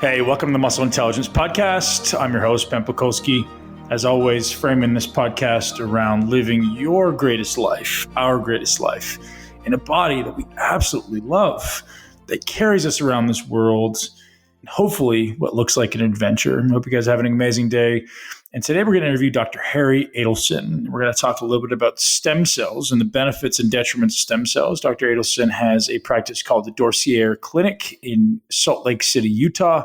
Hey, welcome to the Muscle Intelligence Podcast. I'm your host, Ben Pekulski. As always, framing this podcast around living your greatest life, our greatest life, in a body that we absolutely love, that carries us around this world, and hopefully what looks like an adventure. I hope you guys are having an amazing day. And today we're going to interview Dr. Harry Adelson. We're going to talk a little bit about stem cells and the benefits and detriments of stem cells. Dr. Adelson has a practice called the Docere Clinic in Salt Lake City, Utah.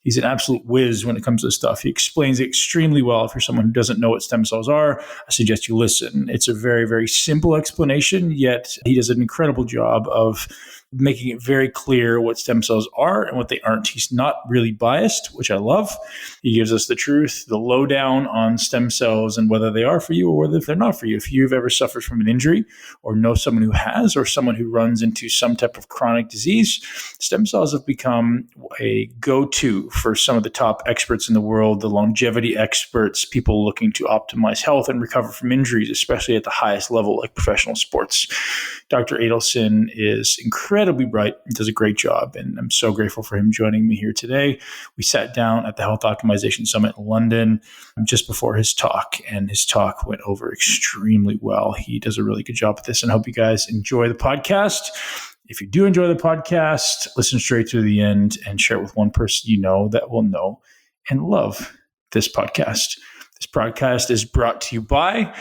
He's an absolute whiz when it comes to this stuff. He explains it extremely well. If you're someone who doesn't know what stem cells are, I suggest you listen. It's a very, very simple explanation, yet he does an incredible job of making it very clear what stem cells are and what they aren't. He's not really biased, which I love. He gives us the truth, the lowdown on stem cells and whether they are for you or whether they're not for you. If you've ever suffered from an injury or know someone who has, or someone who runs into some type of chronic disease, stem cells have become a go-to for some of the top experts in the world, the longevity experts, people looking to optimize health and recover from injuries, especially at the highest level like professional sports. Dr. Adelson is incredibly bright. He does a great job, and I'm so grateful for him joining me here today. We sat down at the Health Optimization Summit in London just before his talk, and his talk went over extremely well. He does a really good job at this, and I hope you guys enjoy the podcast. If you do enjoy the podcast, listen straight to the end and share it with one person you know that will know and love this podcast. This podcast is brought to you by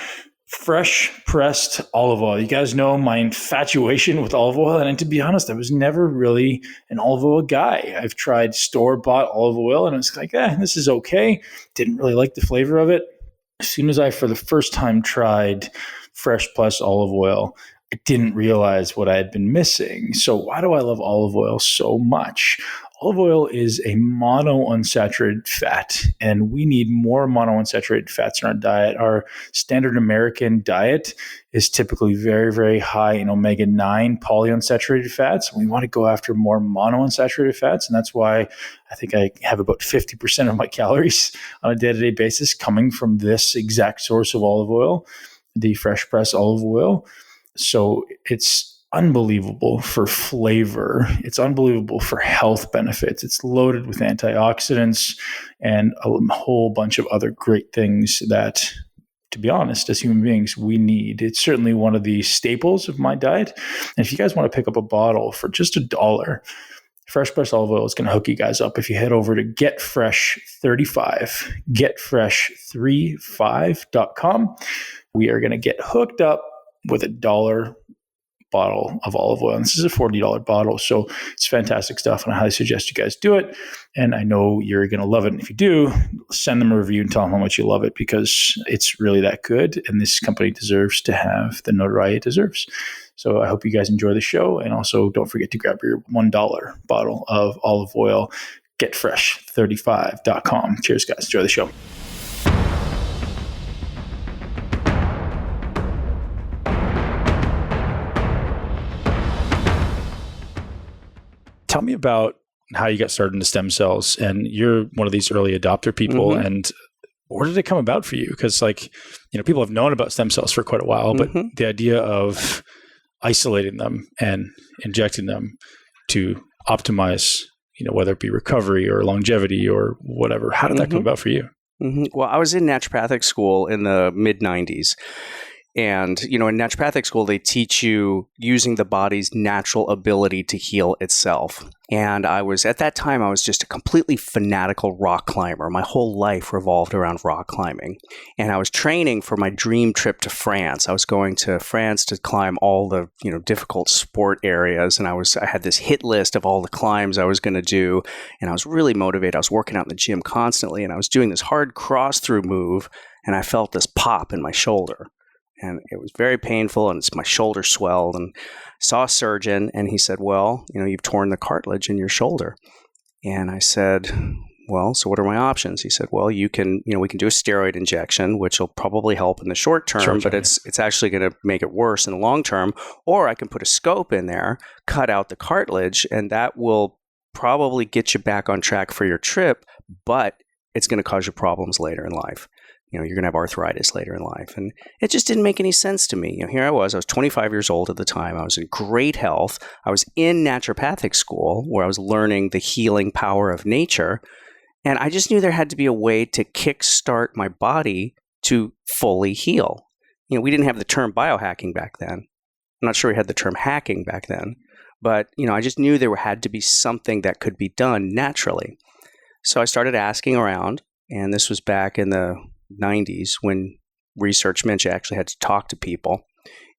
fresh pressed olive oil. You guys know my infatuation with olive oil. And to be honest, I was never really an olive oil guy. I've tried store-bought olive oil and it's like, this is okay. Didn't really like the flavor of it. As soon as I, for the first time, tried fresh pressed olive oil, I didn't realize what I had been missing. So why do I love olive oil so much? Olive oil is a monounsaturated fat, and we need more monounsaturated fats in our diet. Our standard American diet is typically very, very high in omega-9 polyunsaturated fats. We want to go after more monounsaturated fats, and that's why I think I have about 50% of my calories on a day-to-day basis coming from this exact source of olive oil, the fresh pressed olive oil. So it's unbelievable for flavor. It's unbelievable for health benefits. It's loaded with antioxidants and a whole bunch of other great things that, to be honest, as human beings, we need. It's certainly one of the staples of my diet. And if you guys want to pick up a bottle for just $1, fresh pressed olive oil is going to hook you guys up. If you head over to getfresh35, we are going to get hooked up with $1 bottle of olive oil. And this is a $40 bottle. So it's fantastic stuff. And I highly suggest you guys do it. And I know you're going to love it. And if you do, send them a review and tell them how much you love it, because it's really that good. And this company deserves to have the notoriety it deserves. So I hope you guys enjoy the show. And also don't forget to grab your $1 bottle of olive oil, getfresh35.com. Cheers, guys. Enjoy the show. Tell me about how you got started into stem cells, and you're one of these early adopter people. Mm-hmm. And where did it come about for you? Because people have known about stem cells for quite a while, but the idea of isolating them and injecting them to optimize, whether it be recovery or longevity or whatever, how did that come about for you? Well, I was in naturopathic school in the mid-90s. And, in naturopathic school, they teach you using the body's natural ability to heal itself. And at that time, I was just a completely fanatical rock climber. My whole life revolved around rock climbing. And I was training for my dream trip to France. I was going to France to climb all the, difficult sport areas. And I had this hit list of all the climbs I was going to do. And I was really motivated. I was working out in the gym constantly. And I was doing this hard cross-through move. And I felt this pop in my shoulder. And it was very painful, and my shoulder swelled. And I saw a surgeon, and he said, well, you've torn the cartilage in your shoulder. And I said, well, so what are my options? He said, well, we can do a steroid injection, which will probably help in the short term, but it's actually going to make it worse in the long term. Or I can put a scope in there, cut out the cartilage, and that will probably get you back on track for your trip, but it's going to cause you problems later in life. you're going to have arthritis later in life. And it just didn't make any sense to me. Here I was 25 years old at the time. I was in great health. I was in naturopathic school where I was learning the healing power of nature. And I just knew there had to be a way to kickstart my body to fully heal. We didn't have the term biohacking back then. I'm not sure we had the term hacking back then. But, I just knew there had to be something that could be done naturally. So I started asking around. And this was back in the 90s when research meant you actually had to talk to people.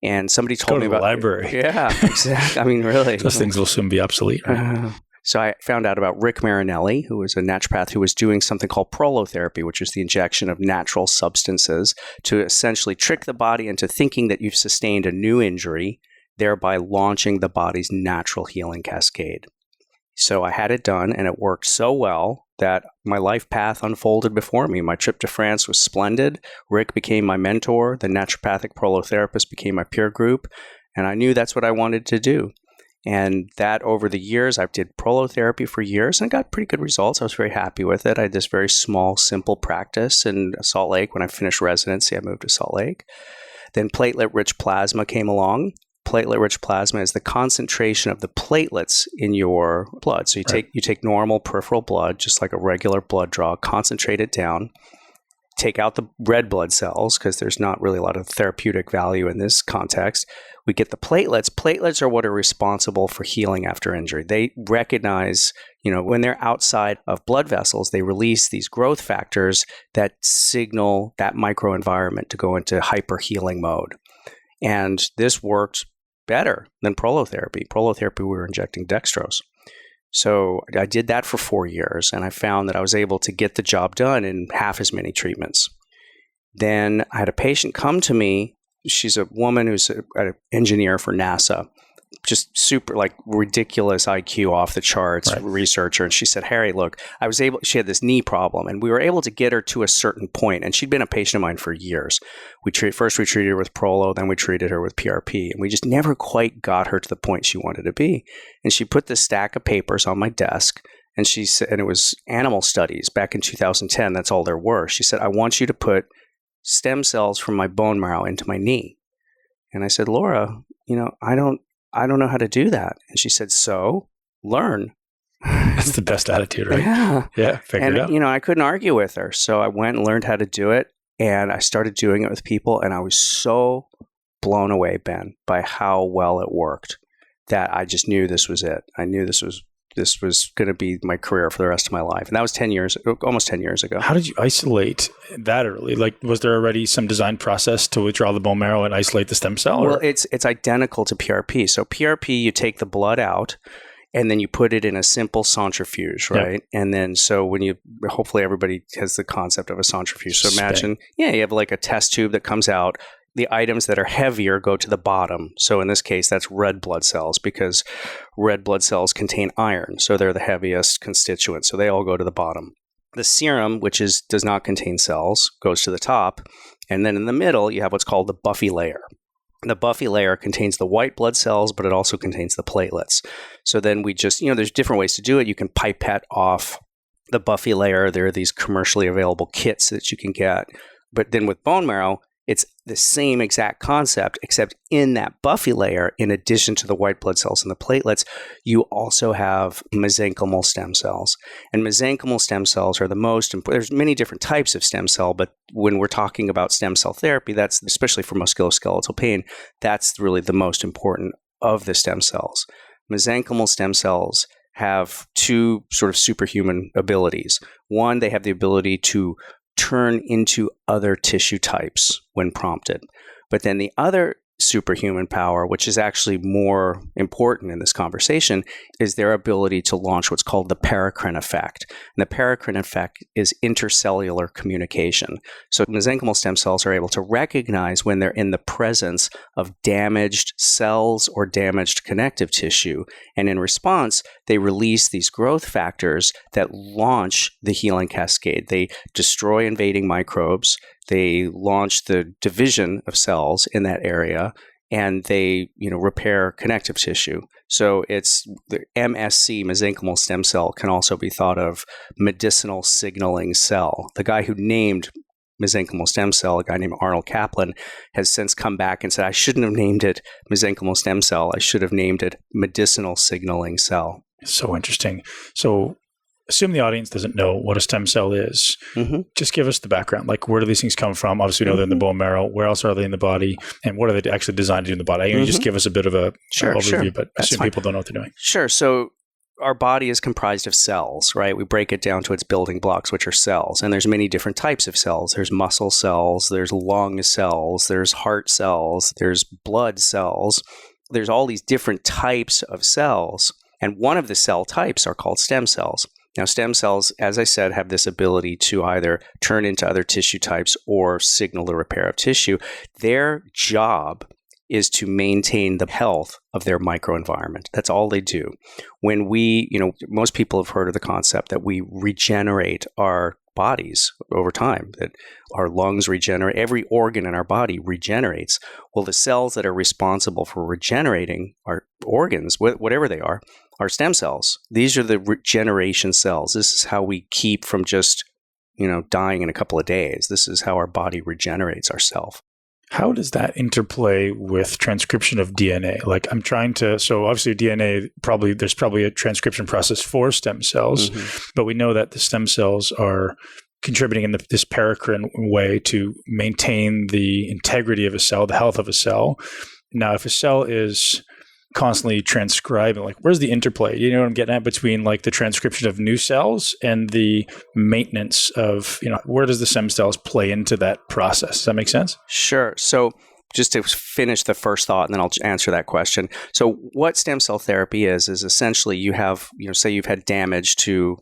And somebody told me about the library. Yeah, exactly. I mean, really. Those things will soon be obsolete, right? So I found out about Rick Marinelli, who was a naturopath who was doing something called prolotherapy, which is the injection of natural substances to essentially trick the body into thinking that you've sustained a new injury, thereby launching the body's natural healing cascade. So I had it done, and it worked so well that my life path unfolded before me. My trip to France was splendid. Rick became my mentor. The naturopathic prolotherapist became my peer group, and I knew that's what I wanted to do. And that over the years, I did prolotherapy for years and got pretty good results. I was very happy with it. I had this very small, simple practice in Salt Lake. When I finished residency, I moved to Salt Lake. Then platelet-rich plasma came along. Platelet-rich plasma is the concentration of the platelets in your blood. So you take normal peripheral blood, just like a regular blood draw, concentrate it down, take out the red blood cells because there's not really a lot of therapeutic value in this context. We get the platelets. Platelets are what are responsible for healing after injury. They recognize, when they're outside of blood vessels, they release these growth factors that signal that microenvironment to go into hyper-healing mode. And this worked better than prolotherapy. Prolotherapy, we were injecting dextrose. So I did that for 4 years, and I found that I was able to get the job done in half as many treatments. Then I had a patient come to me. She's a woman who's an engineer for NASA, just super ridiculous IQ off the charts, researcher. And she said, Harry, look, she had this knee problem, and we were able to get her to a certain point. And she'd been a patient of mine for years. First we treated her with Prolo, then we treated her with PRP. And we just never quite got her to the point she wanted to be. And she put this stack of papers on my desk, and she said, and it was animal studies back in 2010. That's all there were. She said, I want you to put stem cells from my bone marrow into my knee. And I said, Laura, I don't know how to do that. And she said, so learn. That's the best attitude, right? Yeah. Figure it out. I couldn't argue with her. So I went and learned how to do it. And I started doing it with people. And I was so blown away, Ben, by how well it worked that I just knew this was it. I knew this was going to be my career for the rest of my life. And that was almost 10 years ago. How did you isolate that early? Was there already some design process to withdraw the bone marrow and isolate the stem cell? Well, it's identical to PRP. So PRP, you take the blood out and then you put it in a simple centrifuge, right? Yeah. And then hopefully everybody has the concept of a centrifuge. So imagine, you have a test tube that comes out. The items that are heavier go to the bottom. So in this case, that's red blood cells because red blood cells contain iron. So they're the heaviest constituent. So they all go to the bottom. The serum, which does not contain cells, goes to the top. And then in the middle, you have what's called the buffy layer. The buffy layer contains the white blood cells, but it also contains the platelets. So then we just, there's different ways to do it. You can pipette off the buffy layer. There are these commercially available kits that you can get. But then with bone marrow, it's the same exact concept, except in that buffy layer, in addition to the white blood cells and the platelets, you also have mesenchymal stem cells. And mesenchymal stem cells are the most important. There's many different types of stem cell, but when we're talking about stem cell therapy, that's especially for musculoskeletal pain, that's really the most important of the stem cells. Mesenchymal stem cells have two sort of superhuman abilities. One, they have the ability to turn into other tissue types when prompted. But then the other superhuman power, which is actually more important in this conversation, is their ability to launch what's called the paracrine effect. And the paracrine effect is intercellular communication. So mesenchymal stem cells are able to recognize when they're in the presence of damaged cells or damaged connective tissue. And in response, they release these growth factors that launch the healing cascade. They destroy invading microbes. They launch the division of cells in that area, and they, repair connective tissue. So it's the MSC, mesenchymal stem cell, can also be thought of medicinal signaling cell. The guy who named mesenchymal stem cell, a guy named Arnold Kaplan, has since come back and said, I shouldn't have named it mesenchymal stem cell. I should have named it medicinal signaling cell. So interesting. So assume the audience doesn't know what a stem cell is. Just give us the background. Like, where do these things come from? Obviously, we know they're in the bone marrow. Where else are they in the body? And what are they actually designed to do in the body? You just give us a bit of a overview, but I assume people don't know what they're doing. Sure. So our body is comprised of cells, right? We break it down to its building blocks, which are cells. And there's many different types of cells. There's muscle cells, there's lung cells, there's heart cells, there's blood cells. There's all these different types of cells. And one of the cell types are called stem cells. Now, stem cells, as I said, have this ability to either turn into other tissue types or signal the repair of tissue. Their job is to maintain the health of their microenvironment. That's all they do. When we, most people have heard of the concept that we regenerate our bodies over time, that our lungs regenerate, every organ in our body regenerates. Well, the cells that are responsible for regenerating our organs, whatever they are stem cells. These are the regeneration cells. This is how we keep from just, dying in a couple of days. This is how our body regenerates ourselves. How does that interplay with transcription of DNA? Like, I'm trying to, so obviously DNA, there's probably a transcription process for stem cells, but we know that the stem cells are contributing in this paracrine way to maintain the integrity of a cell, the health of a cell. Now, if a cell is constantly transcribing, like, where's the interplay? You know what I'm getting at, between like the transcription of new cells and the maintenance of, where does the stem cells play into that process? Does that make sense? Sure. So just to finish the first thought, and then I'll answer that question. So what stem cell therapy is essentially you have, say you've had damage to,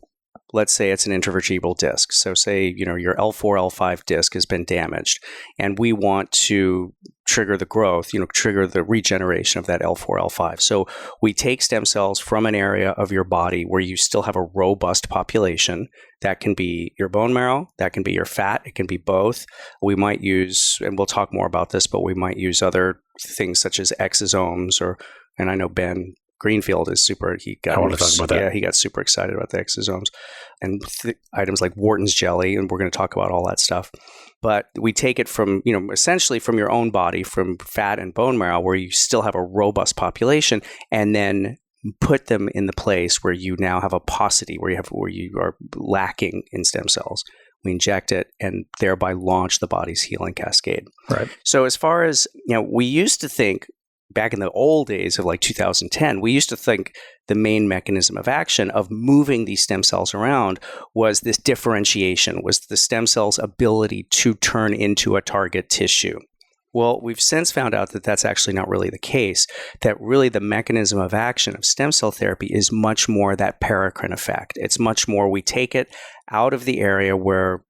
let's say it's an intervertebral disc. So say, your L4, L5 disc has been damaged, and we want to trigger the growth, trigger the regeneration of that L4, L5. So we take stem cells from an area of your body where you still have a robust population. That can be your bone marrow, that can be your fat, it can be both. We might use, and we'll talk more about this, but we might use other things such as exosomes, and I know Ben Greenfield is super. I want to talk about that. Yeah, he got super excited about the exosomes and items like Wharton's jelly, and we're going to talk about all that stuff. But we take it from, essentially from your own body, from fat and bone marrow, where you still have a robust population, and then put them in the place where you now have a paucity, where you are lacking in stem cells. We inject it and thereby launch the body's healing cascade. Right. So as far as, we used to think, back in the old days of like 2010, we used to think the main mechanism of action of moving these stem cells around was this differentiation, was the stem cell's ability to turn into a target tissue. Well, we've since found out that that's actually not really the case, that really the mechanism of action of stem cell therapy is much more that paracrine effect. It's much more we take it out of the area where,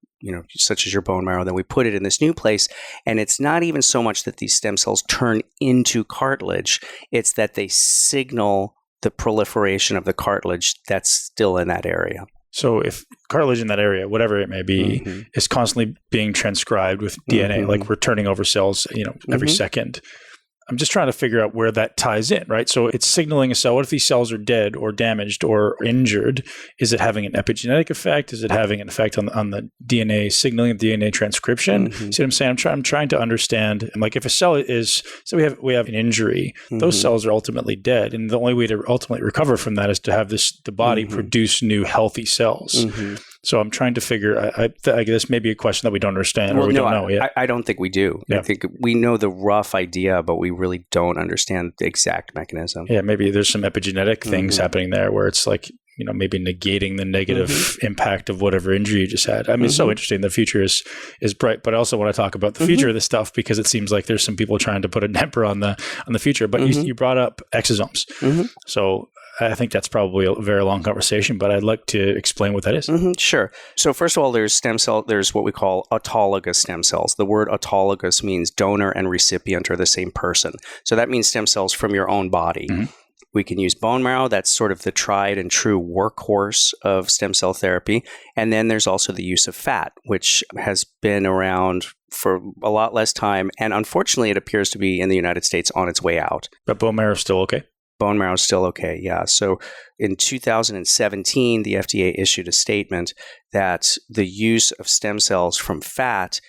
such as your bone marrow, then we put it in this new place. And it's not even so much that these stem cells turn into cartilage. It's that they signal the proliferation of the cartilage that's still in that area. So if cartilage in that area, whatever it may be, is constantly being transcribed with DNA, like we're turning over cells, every second, I'm just trying to figure out where that ties in, right? So it's signaling a cell. What if these cells are dead or damaged or injured? Is it having an epigenetic effect? Is it having an effect on the DNA signaling, DNA transcription? See what I'm saying? I'm trying to understand. Like, if a cell is, so we have an injury, those cells are ultimately dead, and the only way to ultimately recover from that is to have the body produce new healthy cells. So I'm trying to figure, I guess maybe a question that we don't understand or we don't know yet. I don't think we do. Yeah. I think we know the rough idea, but we really don't understand the exact mechanism. Yeah, maybe there's some epigenetic things happening there where it's like, maybe negating the negative impact of whatever injury you just had. I mean, it's so interesting. The future is bright, but I also want to talk about the future of this stuff because it seems like there's some people trying to put a damper on the future. But you brought up exosomes. So I think that's probably a very long conversation, but I'd like to explain what that is. Sure. So first of all, there's what we call autologous stem cells. The word autologous means donor and recipient are the same person. So that means stem cells from your own body. We can use bone marrow. That's sort of the tried and true workhorse of stem cell therapy. And then there's also the use of fat, which has been around for a lot less time. And unfortunately, it appears to be in the United States on its way out. But bone marrow is still okay? Bone marrow is still okay, yeah. So in 2017, the FDA issued a statement that the use of stem cells from fat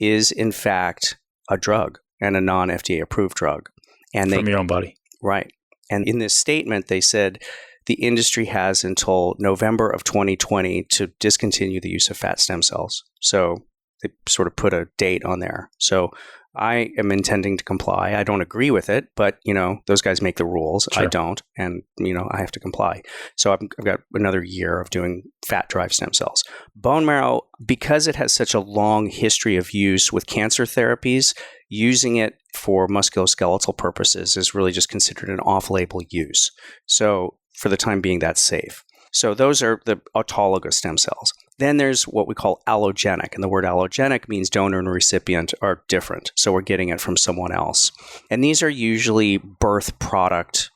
is in fact a drug and a non-FDA approved drug. And from your own body. Right. And in this statement, they said the industry has until November of 2020 to discontinue the use of fat stem cells. So they sort of put a date on there. So I am intending to comply. I don't agree with it, but, those guys make the rules. Sure. I don't. And, I have to comply. So I've got another year of doing fat-derived stem cells. Bone marrow, because it has such a long history of use with cancer therapies, using it for musculoskeletal purposes is really just considered an off-label use. So for the time being, that's safe. So those are the autologous stem cells. Then there's what we call allogenic. And the word allogenic means donor and recipient are different. So we're getting it from someone else. And these are usually birth product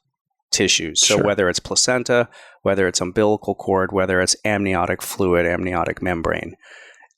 tissues. So Sure. whether it's placenta, whether it's umbilical cord, whether it's amniotic fluid, amniotic membrane.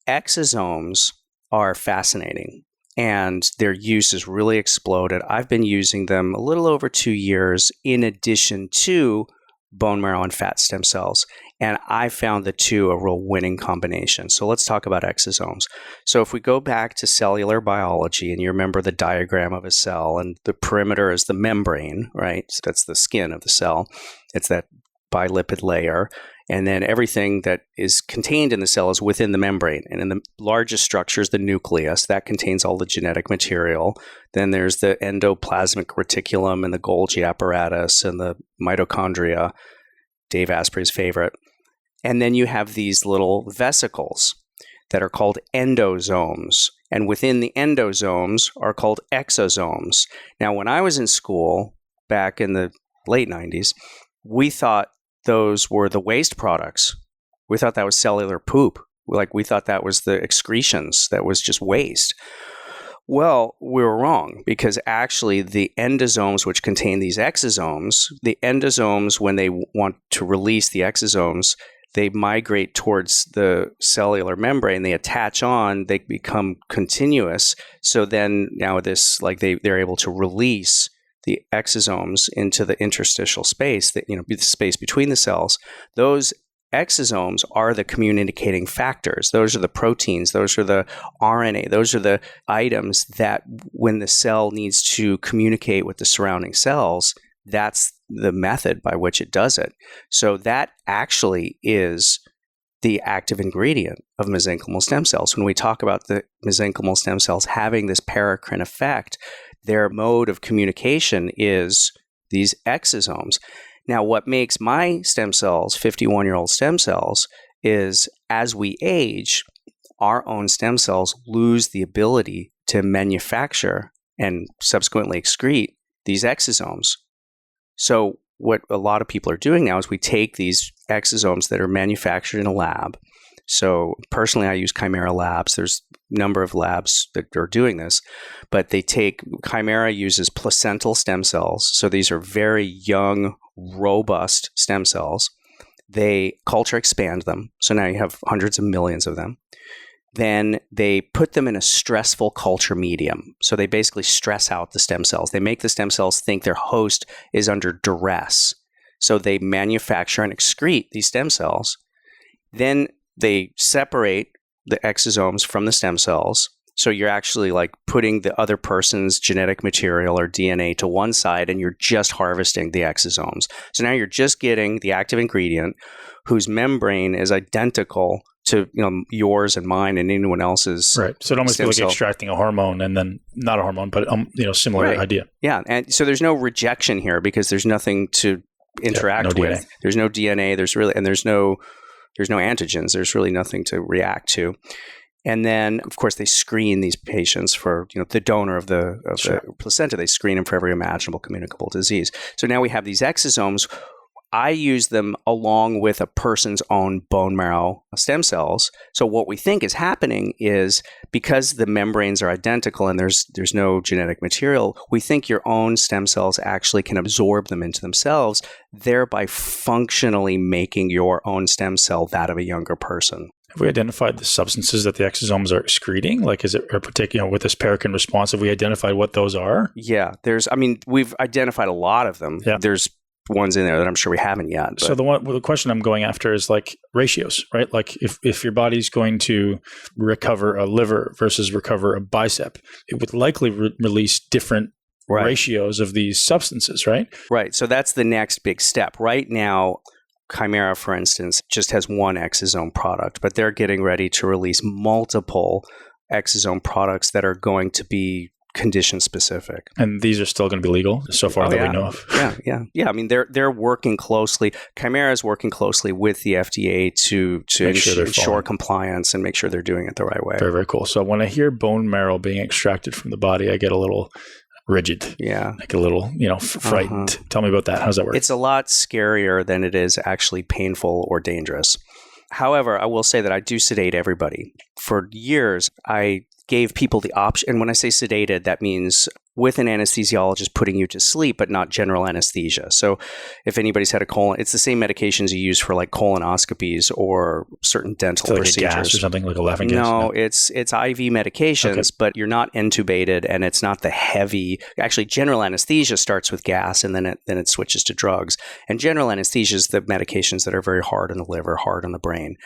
Exosomes are fascinating. And their use has really exploded. I've been using them a little over 2 years in addition to bone marrow and fat stem cells. And I found the two a real winning combination. So let's talk about exosomes. So if we go back to cellular biology, and you remember the diagram of a cell, and the perimeter is the membrane, right? So that's the skin of the cell. It's that bilipid layer. And then everything that is contained in the cell is within the membrane. And in the largest structure is the nucleus. That contains all the genetic material. Then there's the endoplasmic reticulum and the Golgi apparatus and the mitochondria, Dave Asprey's favorite. And then you have these little vesicles that are called endosomes. And within the endosomes are called exosomes. Now, when I was in school back in the late 90s, we thought those were the waste products. We thought that was cellular poop. We thought that was the excretions, that was just waste. Well, we were wrong, because actually the endosomes, which contain these exosomes, the endosomes, when they want to release the exosomes, they migrate towards the cellular membrane, they attach on, they become continuous. So then now they're able to release the exosomes into the interstitial space, the space between the cells. Those exosomes are the communicating factors. Those are the proteins. Those are the RNA. Those are the items that when the cell needs to communicate with the surrounding cells, that's the method by which it does it. So that actually is the active ingredient of mesenchymal stem cells. When we talk about the mesenchymal stem cells having this paracrine effect, their mode of communication is these exosomes. Now, what makes my stem cells, 51-year-old stem cells, is as we age, our own stem cells lose the ability to manufacture and subsequently excrete these exosomes. So what a lot of people are doing now is we take these exosomes that are manufactured in a lab. So personally, I use Chimera Labs. There's a number of labs that are doing this, but Chimera uses placental stem cells. So these are very young, robust stem cells. They culture expand them. So now you have hundreds of millions of them. Then they put them in a stressful culture medium. So they basically stress out the stem cells. They make the stem cells think their host is under duress. So they manufacture and excrete these stem cells. Then they separate the exosomes from the stem cells. So you're actually putting the other person's genetic material or DNA to one side, and you're just harvesting the exosomes. So now you're just getting the active ingredient whose membrane is identical to yours and mine and anyone else's. Right. So it almost feels like extracting a hormone, and then not a hormone, but similar right. idea. Yeah. And so there's no rejection here because there's nothing to interact with. DNA. There's no DNA. There's no antigens. There's really nothing to react to. And then, of course, they screen these patients for, the donor of the placenta. They screen them for every imaginable communicable disease. So now we have these exosomes. I use them along with a person's own bone marrow stem cells. So what we think is happening is because the membranes are identical and there's no genetic material, we think your own stem cells actually can absorb them into themselves, thereby functionally making your own stem cell that of a younger person. Have we identified the substances that the exosomes are excreting? Is it a particular, with this paracrine response, have we identified what those are? Yeah, we've identified a lot of them. Yeah. There's ones in there that I'm sure we haven't yet. But. So the question I'm going after is like ratios, right? Like if your body's going to recover a liver versus recover a bicep, it would likely release different ratios of these substances, right? Right. So that's the next big step. Right now, Chimera, for instance, just has one exosome product, but they're getting ready to release multiple exosome products that are going to be condition specific. And these are still going to be legal so far that we know of. Yeah. I mean, they're working closely. Chimera is working closely with the FDA to ensure compliance and make sure they're doing it the right way. Very, very cool. So when I hear bone marrow being extracted from the body, I get a little rigid. Yeah. Like a little, frightened. Tell me about that. How does that work? It's a lot scarier than it is actually painful or dangerous. However, I will say that I do sedate everybody. For years, I gave people the option, and when I say sedated, that means with an anesthesiologist putting you to sleep, but not general anesthesia. So if anybody's had a colon, it's the same medications you use for like colonoscopies or certain dental procedures. Like a gas or something, like a laughing gas? No, it's IV medications, but you're not intubated, and it's not the heavy. Actually, general anesthesia starts with gas, and then it switches to drugs. And general anesthesia is the medications that are very hard on the liver, hard on the brain.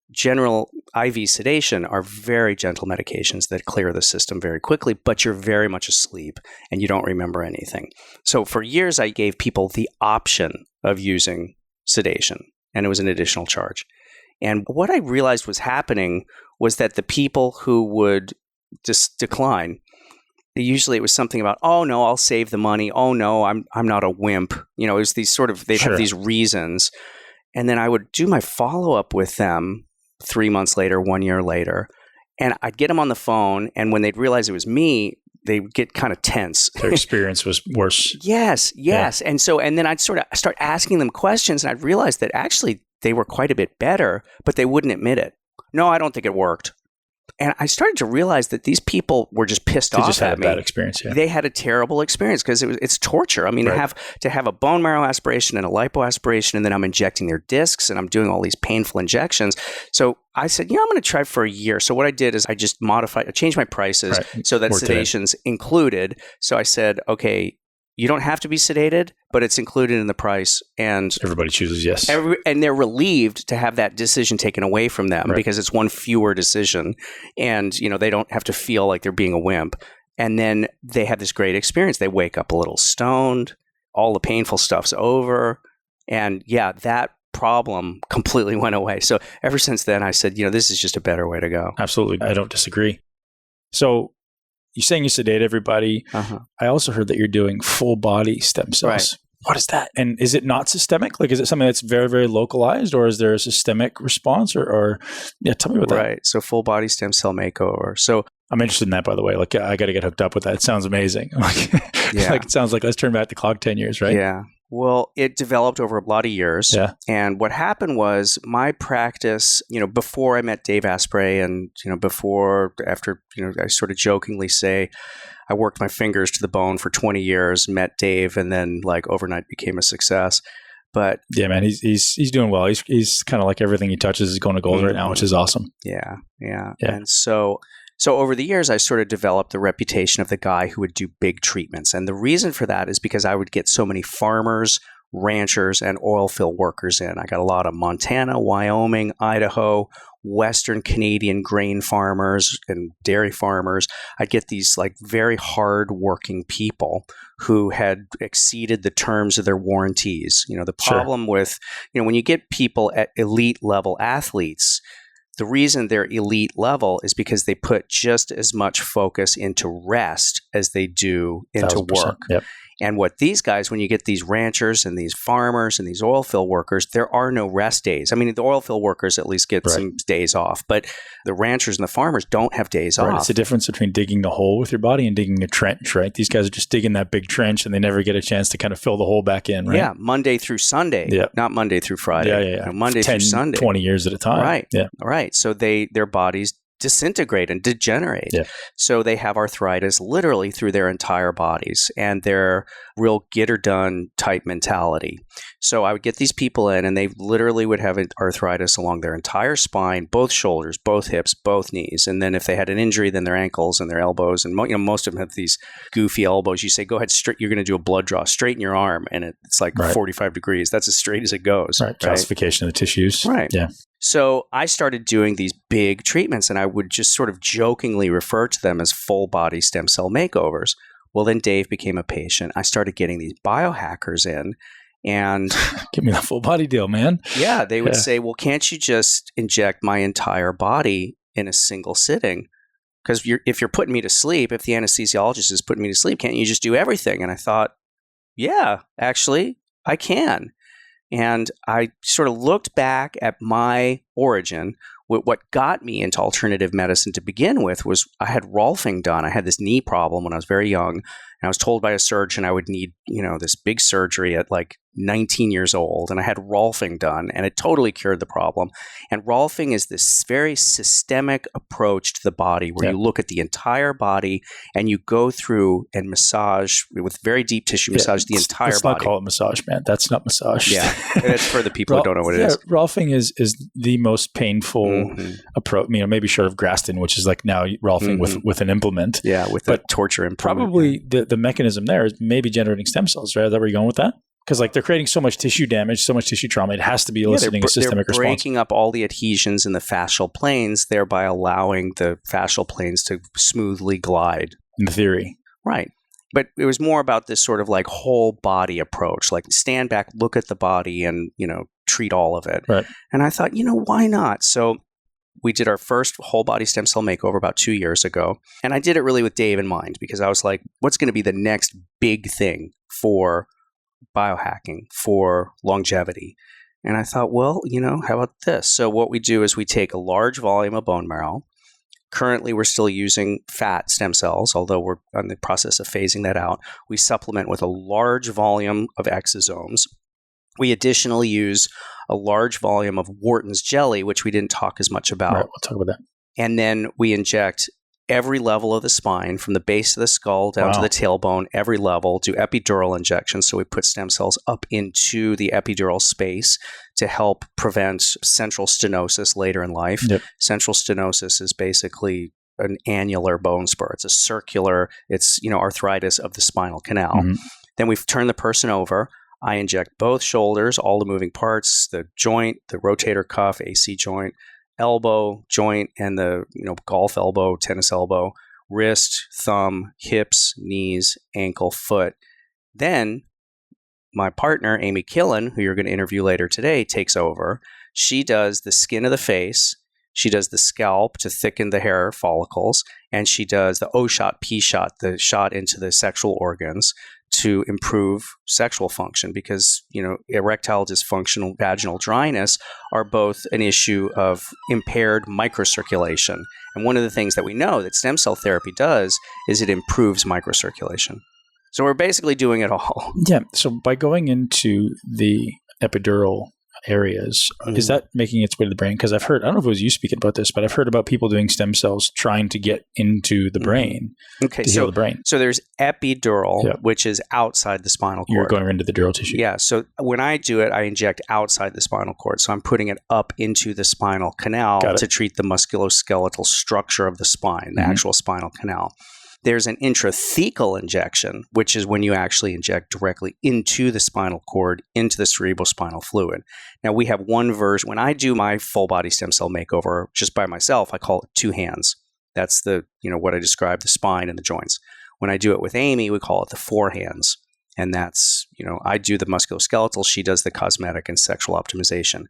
General IV sedation are very gentle medications that clear the system very quickly, but you're very much asleep and you don't remember anything. So for years, I gave people the option of using sedation, and it was an additional charge. And what I realized was happening was that the people who would just decline, usually it was something about, oh no, I'll save the money. Oh no, I'm not a wimp. It was these sort of, they'd have these reasons. And then I would do my follow-up with them 3 months later, 1 year later, and I'd get them on the phone, and when they'd realize it was me, they would get kind of tense. Their experience was worse. Yes. Yeah. And then I'd sort of start asking them questions, and I'd realize that actually they were quite a bit better, but they wouldn't admit it. No, I don't think it worked. And I started to realize that these people were just pissed off at me. They just had a bad experience. Yeah. They had a terrible experience because it's torture. I mean, to have a bone marrow aspiration and a lipo aspiration, and then I'm injecting their discs and I'm doing all these painful injections. So I said, I'm going to try for a year. So what I did is I just I changed my prices so that sedation's included. So I said, okay, you don't have to be sedated, but it's included in the price. And everybody chooses yes. And they're relieved to have that decision taken away from them because it's one fewer decision. And, they don't have to feel like they're being a wimp. And then they have this great experience. They wake up a little stoned. All the painful stuff's over. And that problem completely went away. So ever since then, I said, this is just a better way to go. Absolutely. I don't disagree. So you're saying you sedate everybody. I also heard that you're doing full body stem cells. Right. What is that? And is it not systemic? Like, is it something that's very, very localized, or is there a systemic response? Or tell me about that. Right. So full body stem cell makeover. So I'm interested in that, by the way. Like, I got to get hooked up with that. It sounds amazing. Like it sounds like let's turn back the clock 10 years, right? Yeah. Well, it developed over a lot of years. Yeah. And what happened was my practice, before I met Dave Asprey and, after, I sort of jokingly say I worked my fingers to the bone for 20 years, met Dave, and then like overnight became a success. But yeah, man, he's doing well. He's kind of like everything he touches is going to gold right now, which is awesome. Yeah. And so over the years, I sort of developed the reputation of the guy who would do big treatments. And the reason for that is because I would get so many farmers, ranchers, and oil field workers in. I got a lot of Montana, Wyoming, Idaho, Western Canadian grain farmers and dairy farmers. I'd get these like very hard working people who had exceeded the terms of their warranties. The problem with, when you get people at elite level athletes, the reason they're elite level is because they put just as much focus into rest as they do into work. Yep. And what these guys, when you get these ranchers and these farmers and these oil field workers, there are no rest days. I mean, the oil field workers at least get some days off, but the ranchers and the farmers don't have days off. It's the difference between digging a hole with your body and digging a trench, right? These guys are just digging that big trench and they never get a chance to kind of fill the hole back in, right? Yeah, Monday through Sunday, not Monday through Friday. Yeah. Monday through Sunday. 20 years at a time. Right. Yeah. Right. So their bodies disintegrate and degenerate. Yeah. So they have arthritis literally through their entire bodies, and they're real get or done type mentality. So I would get these people in, and they literally would have arthritis along their entire spine, both shoulders, both hips, both knees. And then if they had an injury, then their ankles and their elbows. And most of them have these goofy elbows. You say, go ahead, you're going to do a blood draw, straighten your arm. And it's like 45 degrees. That's as straight as it goes. Right. Calcification of the tissues. Right. Yeah. So I started doing these big treatments, and I would just sort of jokingly refer to them as full body stem cell makeovers. Well, then Dave became a patient. I started getting these biohackers in, and give me the full body deal, man. Yeah, they would say, well, can't you just inject my entire body in a single sitting? Because if you're putting me to sleep, if the anesthesiologist is putting me to sleep, can't you just do everything? And I thought, yeah, actually, I can. And I sort of looked back at my origin. What got me into alternative medicine to begin with was I had Rolfing done. I had this knee problem when I was very young, and I was told by a surgeon I would need, this big surgery at like 19 years old, and I had Rolfing done, and it totally cured the problem. And Rolfing is this very systemic approach to the body where you look at the entire body and you go through and massage with very deep tissue massage the entire body. Let's not call it massage, man. That's not massage. Yeah, it's for the people who don't know what it is. Rolfing is the most painful approach. Maybe short of Graston, which is like now Rolfing with an implement. Yeah, with a torture implement. Probably the mechanism there is maybe generating stem cells, right? Is that where you're going with that? Because they're creating so much tissue damage, so much tissue trauma, it has to be eliciting a systemic response. They're breaking up all the adhesions in the fascial planes, thereby allowing the fascial planes to smoothly glide. In theory. Right. But it was more about this sort of like whole body approach, like stand back, look at the body and, treat all of it. Right. And I thought, why not? So we did our first whole body stem cell makeover about 2 years ago. And I did it really with Dave in mind because I was like, what's going to be the next big thing for biohacking, for longevity? And I thought, well, how about this? So what we do is we take a large volume of bone marrow. Currently, we're still using fat stem cells, although we're in the process of phasing that out. We supplement with a large volume of exosomes. We additionally use a large volume of Wharton's jelly, which we didn't talk as much about. Right, we'll talk about that. And then we inject every level of the spine, from the base of the skull down to the tailbone, every level, do epidural injections. So we put stem cells up into the epidural space to help prevent central stenosis later in life. Yep. Central stenosis is basically an annular bone spur. It's a circular, arthritis of the spinal canal. Mm-hmm. Then we've turned the person over. I inject both shoulders, all the moving parts, the joint, the rotator cuff, AC joint, elbow joint, and the golf elbow, tennis elbow, wrist, thumb, hips, knees, ankle, foot. Then my partner, Amy Killen, who you're going to interview later today, takes over. She does the skin of the face. She does the scalp to thicken the hair follicles. And she does the Oneshot, P-shot, the shot into the sexual organs to improve sexual function, because, erectile dysfunction, vaginal dryness are both an issue of impaired microcirculation. And one of the things that we know that stem cell therapy does is it improves microcirculation. So we're basically doing it all. Yeah. So by going into the epidural areas, is that making its way to the brain? Because I've heard, I don't know if it was you speaking about this, but I've heard about people doing stem cells trying to get into the brain to heal the brain. So there's epidural, which is outside the spinal cord. You're going into the dural tissue. Yeah. So when I do it, I inject outside the spinal cord. So I'm putting it up into the spinal canal to treat the musculoskeletal structure of the spine, the actual spinal canal. There's an intrathecal injection, which is when you actually inject directly into the spinal cord, into the cerebrospinal fluid. Now, we have one version. When I do my full body stem cell makeover just by myself, I call it 2 hands. That's the, what I described, the spine and the joints. When I do it with Amy, we call it the 4 hands. And that's, I do the musculoskeletal, she does the cosmetic and sexual optimization.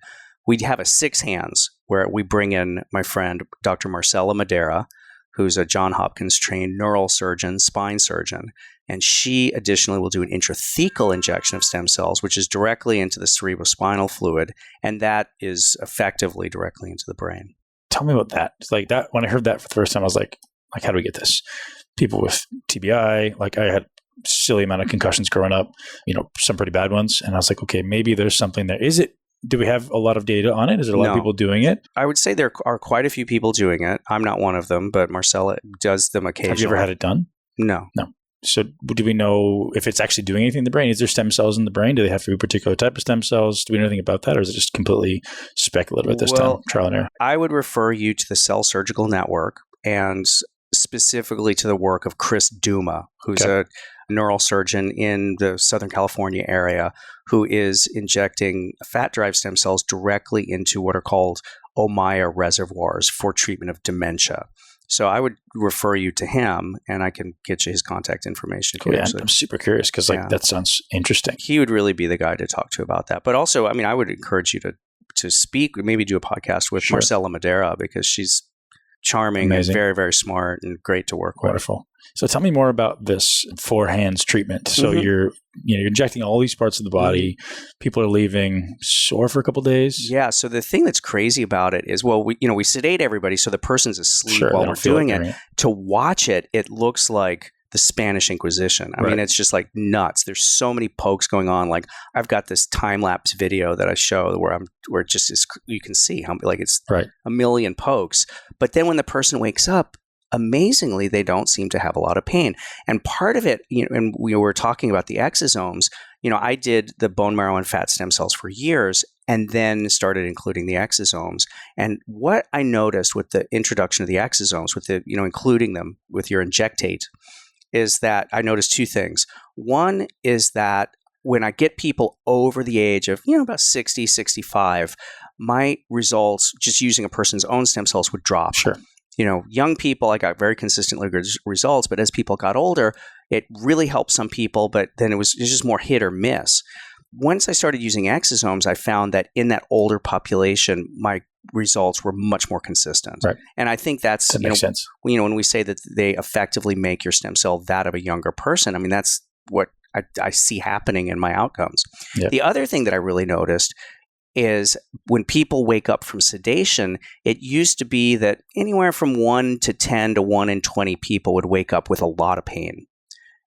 We have a 6 hands where we bring in my friend, Dr. Marcella Madera, who's a Johns Hopkins trained neural surgeon, spine surgeon. And she additionally will do an intrathecal injection of stem cells, which is directly into the cerebrospinal fluid. And that is effectively directly into the brain. Tell me about that. Like that, when I heard that for the first time, I was like, how do we get this? People with TBI, like I had silly amount of concussions growing up, some pretty bad ones. And I was like, okay, maybe there's something there. Is it do we have a lot of data on it? Is there a lot of people doing it? I would say there are quite a few people doing it. I'm not one of them, but Marcella does them occasionally. Have you ever had it done? No. So do we know if it's actually doing anything in the brain? Is there stem cells in the brain? Do they have to be a particular type of stem cells? Do we know anything about that? Or is it just completely speculative at this time, trial and error? I would refer you to the Cell Surgical Network and specifically to the work of Chris Duma, who's a neurosurgeon in the Southern California area who is injecting fat-derived stem cells directly into what are called Ommaya reservoirs for treatment of dementia. So I would refer you to him, and I can get you his contact information. Cool, yeah, I'm super curious because that sounds interesting. He would really be the guy to talk to about that. But also, I mean, I would encourage you to speak, maybe do a podcast with Marcella Madera because she's charming, and very, very smart, and great to work with. Wonderful. So tell me more about this four hands treatment. So you're injecting all these parts of the body. People are leaving sore for a couple of days. Yeah. So the thing that's crazy about it is, we sedate everybody so the person's asleep while we're doing it. To watch it, it looks like the Spanish Inquisition. I mean, it's just like nuts. There's so many pokes going on. Like I've got this time lapse video that I show where it just is, you can see how like it's a million pokes. But then when the person wakes up, amazingly, they don't seem to have a lot of pain. And part of it, and we were talking about the exosomes, I did the bone marrow and fat stem cells for years and then started including the exosomes. And what I noticed with the introduction of the exosomes, with the, including them with your injectate, is that I noticed two things. One is that when I get people over the age of, about 60, 65, my results just using a person's own stem cells would drop. Sure. Young people, I got very consistently good results, but as people got older, it really helped some people, but then it was just more hit or miss. Once I started using exosomes, I found that in that older population, my results were much more consistent. Right. And I think that makes sense. When we say that they effectively make your stem cell that of a younger person, I mean, that's what I see happening in my outcomes. Yep. The other thing that I really noticed is when people wake up from sedation, it used to be that anywhere from 1 to 10 to 1 in 20 people would wake up with a lot of pain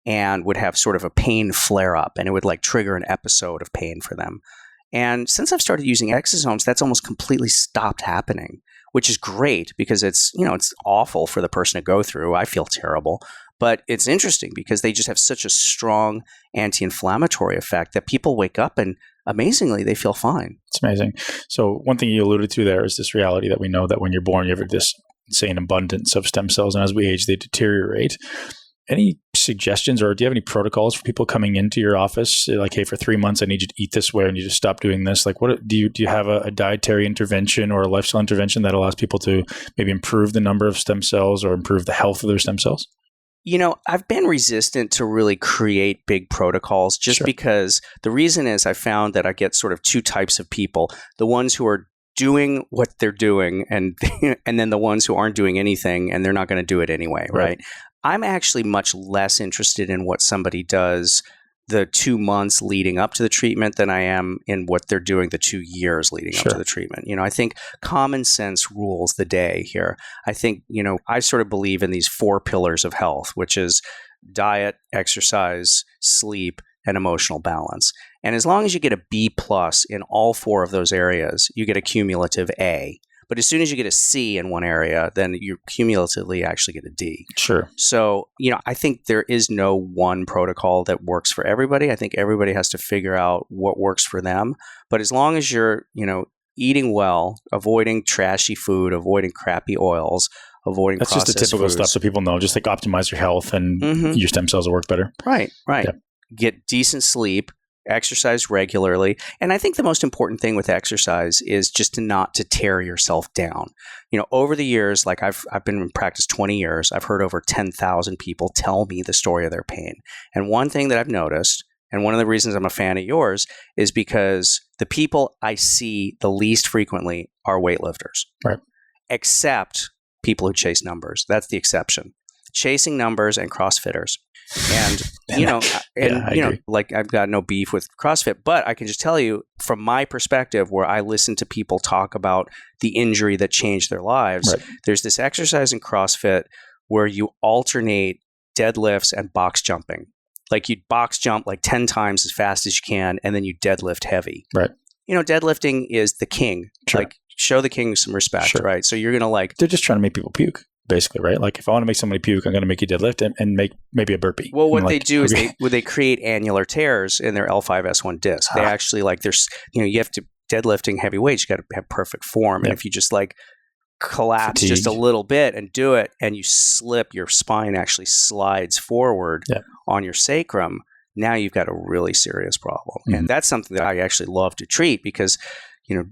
and would have sort of a pain flare up, and it would like trigger an episode of pain for them. And since I've started using exosomes, that's almost completely stopped happening, which is great because it's awful for the person to go through. I feel terrible. But it's interesting because they just have such a strong anti-inflammatory effect that people wake up and amazingly they feel fine. It's amazing. So one thing you alluded to there is this reality that we know that when you're born, you have this insane abundance of stem cells, and as we age, they deteriorate. Any suggestions, or do you have any protocols for people coming into your office? Like, hey, for 3 months, I need you to eat this way. I need you to stop doing this. Like, what do you have a dietary intervention or a lifestyle intervention that allows people to maybe improve the number of stem cells or improve the health of their stem cells? I've been resistant to really create big protocols just because the reason is I found that I get sort of two types of people: the ones who are doing what they're doing, and then the ones who aren't doing anything and they're not going to do it anyway, right? I'm actually much less interested in what somebody does the 2 months leading up to the treatment than I am in what they're doing the 2 years leading up to the treatment. I think common sense rules the day here. I think, I sort of believe in these 4 pillars of health, which is diet, exercise, sleep, and emotional balance. And as long as you get a B+ in all 4 of those areas, you get a cumulative A. But as soon as you get a C in one area, then you cumulatively actually get a D. Sure. So, I think there is no one protocol that works for everybody. I think everybody has to figure out what works for them. But as long as you're, eating well, avoiding trashy food, avoiding crappy oils, avoiding processed foods. That's just the typical stuff so people know. Just like optimize your health and your stem cells will work better. Right. Yep. Get decent sleep. Exercise regularly. And I think the most important thing with exercise is just not to tear yourself down. Over the years, like I've been in practice 20 years, I've heard over 10,000 people tell me the story of their pain. And one thing that I've noticed, and one of the reasons I'm a fan of yours, is because the people I see the least frequently are weightlifters. Right. Except people who chase numbers. That's the exception. Chasing numbers and CrossFitters. And, like I've got no beef with CrossFit, but I can just tell you from my perspective where I listen to people talk about the injury that changed their lives, there's this exercise in CrossFit where you alternate deadlifts and box jumping. Like you box jump like 10 times as fast as you can, and then you deadlift heavy. Right. deadlifting is the king. Sure. Like, show the king some respect, Sure. right? So you're going to They're just trying to make people puke, basically, right? Like if I want to make somebody puke, I'm going to make you deadlift and make maybe a burpee. Well, what And they do is okay. they create annular tears in their L5S1 disc. They actually there's, you have to, deadlifting heavy weights, you got to have perfect form. And if you just collapse just a little bit and do it and you slip, your spine actually slides forward on your sacrum. Now you've got a really serious problem. Mm-hmm. And that's something that I actually love to treat because,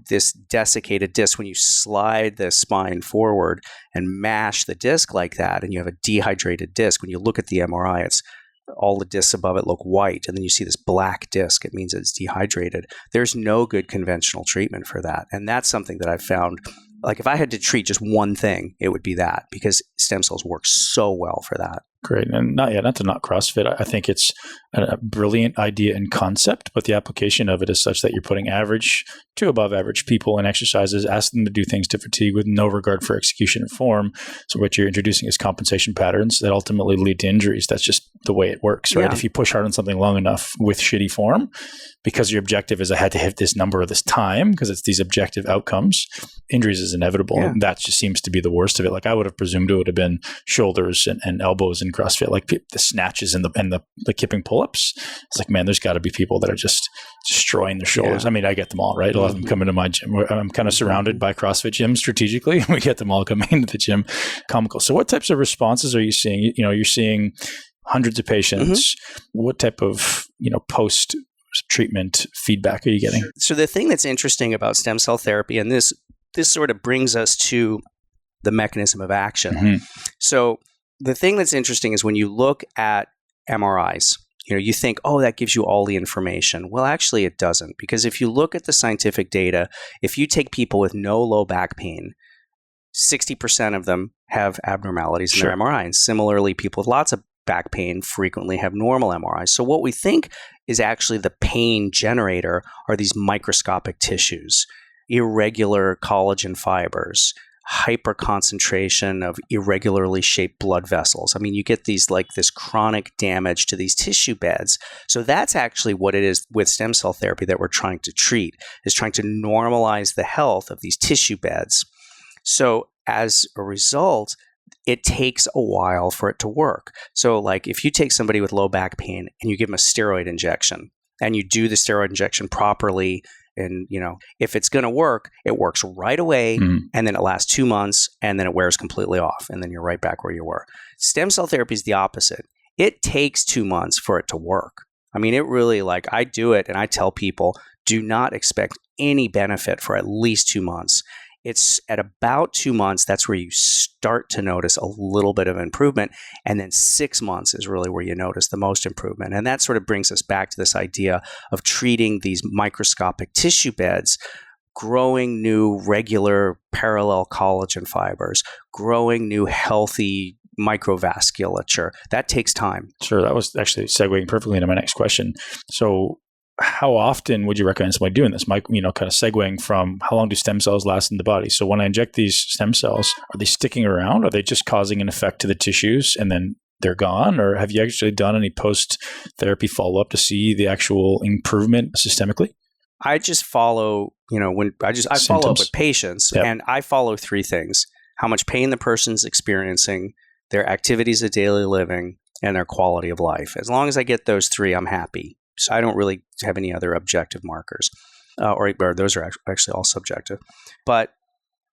this desiccated disc, when you slide the spine forward and mash the disc like that, and you have a dehydrated disc, when you look at the MRI, it's all the discs above it look white, and then you see this black disc. It means it's dehydrated. There's no good conventional treatment for that. And that's something that I've found. Like if I had to treat just one thing, it would be that, because stem cells work so well for that. Great. And not to knock CrossFit. I think it's a brilliant idea and concept, but the application of it is such that you're putting average to above average people in exercises, ask them to do things to fatigue with no regard for execution or form. So what you're introducing is compensation patterns that ultimately lead to injuries. That's just the way it works, right? Yeah. If you push hard on something long enough with shitty form, because your objective is I had to hit this number or this time, because it's these objective outcomes, injuries is inevitable. Yeah. And that just seems to be the worst of it. Like I would have presumed it would have been shoulders and elbows in CrossFit, like the snatches and the kipping pull-ups. It's like, man, there's got to be people that are just destroying their shoulders. I mean, I get them all, right? A lot of them come into my gym. I'm kind of surrounded by CrossFit gyms strategically. We get them all coming into the gym. Comical. So what types of responses are you seeing? You're seeing hundreds of patients. What type of, post-treatment feedback are you getting? So the thing that's interesting about stem cell therapy, and this sort of brings us to the mechanism of action. So the thing that's interesting is when you look at MRIs, you think, oh, that gives you all the information. Well, actually it doesn't, because if you look at the scientific data, if you take people with no low back pain, 60% of them have abnormalities in their MRI. And similarly, people with lots of back pain frequently have normal MRIs. So what we think is actually the pain generator are these microscopic tissues, irregular collagen fibers, hyperconcentration of irregularly shaped blood vessels. I mean, you get these this chronic damage to these tissue beds. So that's actually what it is with stem cell therapy that we're trying to treat, is trying to normalize the health of these tissue beds. So as a result, it takes a while for it to work. So if you take somebody with low back pain and you give them a steroid injection and you do the steroid injection properly, and if it's going to work, it works right away, and then it lasts 2 months, and then it wears completely off, and then you're right back where you were. Stem cell therapy is the opposite. It takes 2 months for it to work. I mean, it really, I do it and I tell people, do not expect any benefit for at least 2 months. It's at about 2 months, that's where you start to notice a little bit of improvement. And then 6 months is really where you notice the most improvement. And that sort of brings us back to this idea of treating these microscopic tissue beds, growing new regular parallel collagen fibers, growing new healthy microvasculature. That takes time. Sure. That was actually segueing perfectly into my next question. So how often would you recommend somebody doing this? Kind of segueing from how long do stem cells last in the body? So when I inject these stem cells, are they sticking around? Are they just causing an effect to the tissues and then they're gone? Or have you actually done any post-therapy follow-up to see the actual improvement systemically? I just follow, I follow up with patients, and I follow 3 things: how much pain the person's experiencing, their activities of daily living, and their quality of life. As long as I get those 3, I'm happy. So I don't really have any other objective markers, or those are actually all subjective. But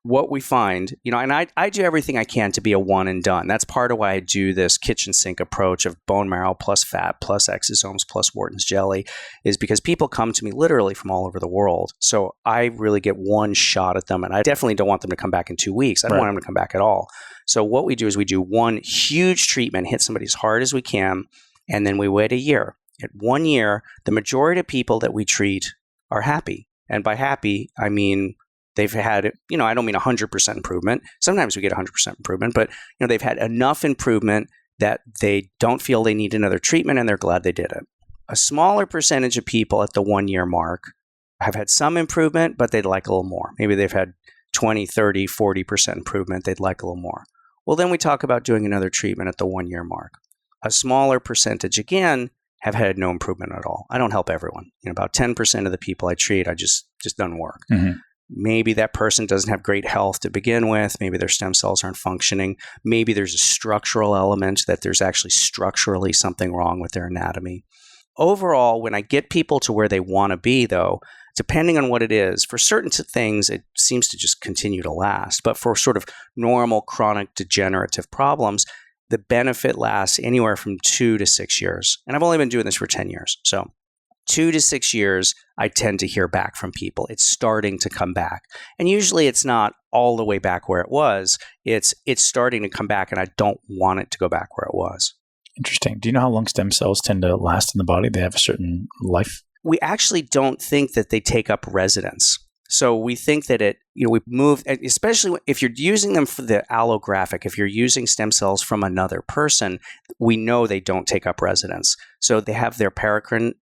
what we find, and I do everything I can to be a one and done. That's part of why I do this kitchen sink approach of bone marrow plus fat plus exosomes plus Wharton's jelly, is because people come to me literally from all over the world. So I really get one shot at them, and I definitely don't want them to come back in 2 weeks. I don't want them to come back at all. So what we do is we do one huge treatment, hit somebody as hard as we can, and then we wait a year. At 1 year, the majority of people that we treat are happy. And by happy, I mean they've had, I don't mean 100% improvement. Sometimes we get 100% improvement, but they've had enough improvement that they don't feel they need another treatment, and they're glad they did it. A smaller percentage of people at the 1 year mark have had some improvement, but they'd like a little more. Maybe they've had 20, 30, 40% improvement. They'd like a little more. Well, then we talk about doing another treatment at the 1 year mark. A smaller percentage, again, have had no improvement at all. I don't help everyone. About 10% of the people I treat, I just doesn't work. Mm-hmm. Maybe that person doesn't have great health to begin with. Maybe their stem cells aren't functioning. Maybe there's a structural element that there's actually structurally something wrong with their anatomy. Overall, when I get people to where they want to be, though, depending on what it is, for certain things, it seems to just continue to last. But for sort of normal chronic degenerative problems, the benefit lasts anywhere from 2 to 6 years. And I've only been doing this for 10 years. So 2 to 6 years, I tend to hear back from people. It's starting to come back. And usually it's not all the way back where it was. It's starting to come back, and I don't want it to go back where it was. Interesting. Do you know how long stem cells tend to last in the body? They have a certain life? We actually don't think that they take up residence. So we think that we move, especially if you're using them for the allographic, if you're using stem cells from another person, we know they don't take up residence. So they have their paracrine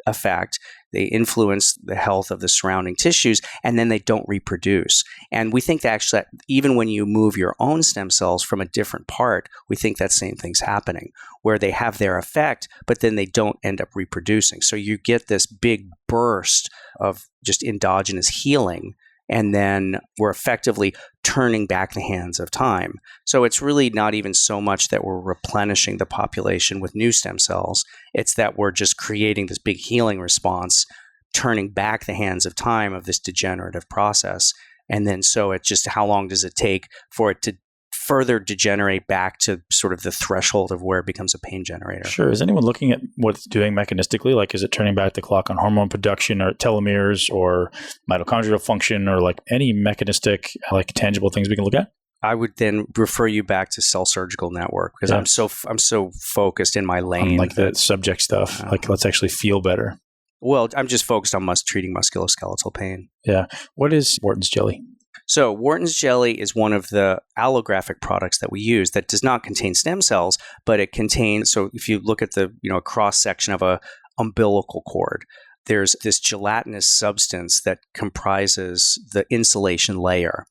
effect. They influence the health of the surrounding tissues, and then they don't reproduce. And we think that actually, even when you move your own stem cells from a different part, we think that same thing's happening, where they have their effect, but then they don't end up reproducing. So you get this big burst of just endogenous healing, and then we're effectively turning back the hands of time. So it's really not even so much that we're replenishing the population with new stem cells. It's that we're just creating this big healing response, turning back the hands of time of this degenerative process. And then so it just, how long does it take for it to further degenerate back to sort of the threshold of where it becomes a pain generator? Sure. Is anyone looking at what it's doing mechanistically? Like, is it turning back the clock on hormone production or telomeres or mitochondrial function, or like any mechanistic, like tangible things we can look at? I would then refer you back to Cell Surgical Network, because I'm so focused in my lane. Like the subject stuff. Like, let's actually feel better. Well, I'm just focused on treating musculoskeletal pain. Yeah. What is Wharton's jelly? So Wharton's jelly is one of the allographic products that we use that does not contain stem cells, but it contains, so if you look at the cross section of a umbilical cord, there's this gelatinous substance that comprises the insulation layer,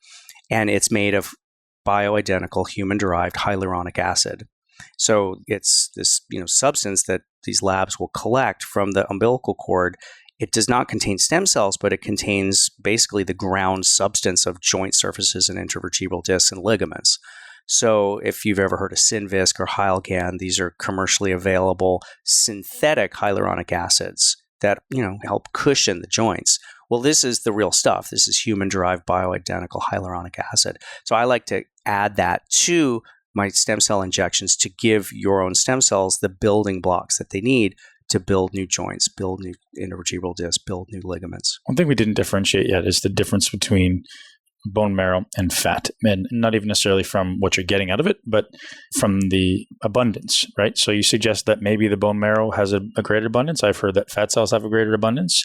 and it's made of bioidentical human-derived hyaluronic acid. So it's this substance that these labs will collect from the umbilical cord. It does not contain stem cells, but it contains basically the ground substance of joint surfaces and intervertebral discs and ligaments. So if you've ever heard of Synvisc or Hyalgan, these are commercially available synthetic hyaluronic acids that help cushion the joints. Well, this is the real stuff. This is human-derived bioidentical hyaluronic acid. So I like to add that to my stem cell injections to give your own stem cells the building blocks that they need to build new joints, build new intervertebral discs, build new ligaments. One thing we didn't differentiate yet is the difference between bone marrow and fat, and not even necessarily from what you're getting out of it, but from the abundance, right? So you suggest that maybe the bone marrow has a greater abundance. I've heard that fat cells have a greater abundance.